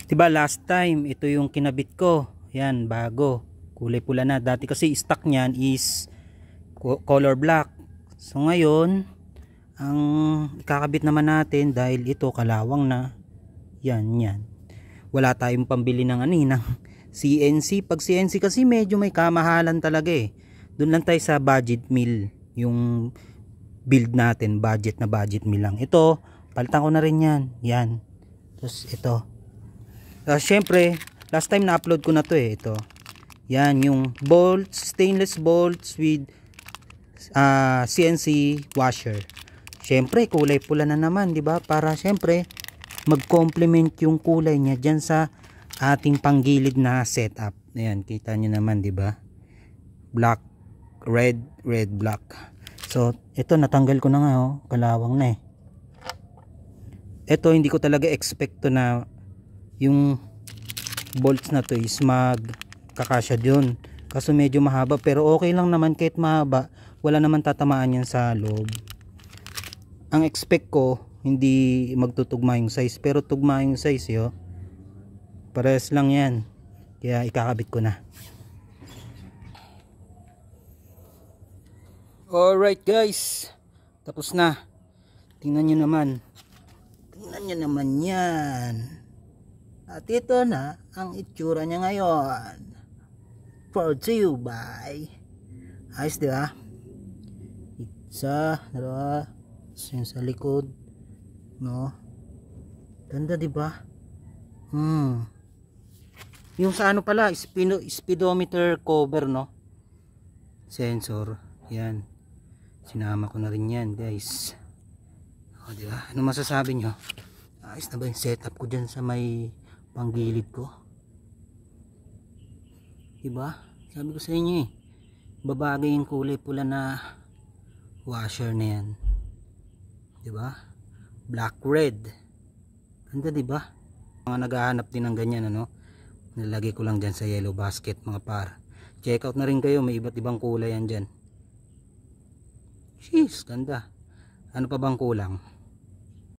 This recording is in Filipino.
Diba last time ito yung kinabit ko. Yan, bago. Kulay pula na. Dati kasi stock niyan is color black. So ngayon, ang ikakabit naman natin dahil ito kalawang na. Yan. Wala tayong pambili ng ng CNC. Pag CNC kasi medyo may kamahalan talaga eh. Doon lang tayo sa budget mill. Yung build natin, budget mill lang. Ito, palitan ko na rin yan. Yan. Tapos ito. Syempre, last time na-upload ko na to eh. Ito. Yan, yung bolts, stainless bolts with CNC washer. Syempre, kulay pula na naman, di ba? Para syempre, mag-complement yung kulay niya dyan sa ating panggilid na setup. Ayan, kita nyo naman, di ba? Black, red, black. So, ito natanggal ko na nga, oh. Kalawang na eh. Ito, hindi ko talaga expect to na yung bolts na to is magkakasya dun. Kaso medyo mahaba, pero okay lang naman kahit mahaba. Wala naman tatamaan yan sa loob. Ang expect ko, hindi magtutugma yung size, pero tugma yung size, yo. Parehas lang yan. Kaya ikakabit ko na. Alright guys, tapos na. Tingnan nyo naman yan. At ito na ang itsura niya ngayon. For you by ayos, diba? Isa, dalawa, yung sa likod, no? Ganda, diba? Yung sa ano pala, speedometer cover, no? Sensor, yan. Sinama ko na rin yan, guys. O, diba? Ano masasabi nyo? Ayos na ba yung setup ko dyan sa may panggilid ko? Diba? Sabi ko sa inyo eh, babagay yung kulay pula na washer na yan. Diba? Black red. Ganda, diba? Mga naghahanap din ng ganyan, ano? Nalagay ko lang dyan sa yellow basket, mga par. Check out na rin kayo, may iba't ibang kulay yan dyan. Jeez, ganda. Ano pa bang kulang?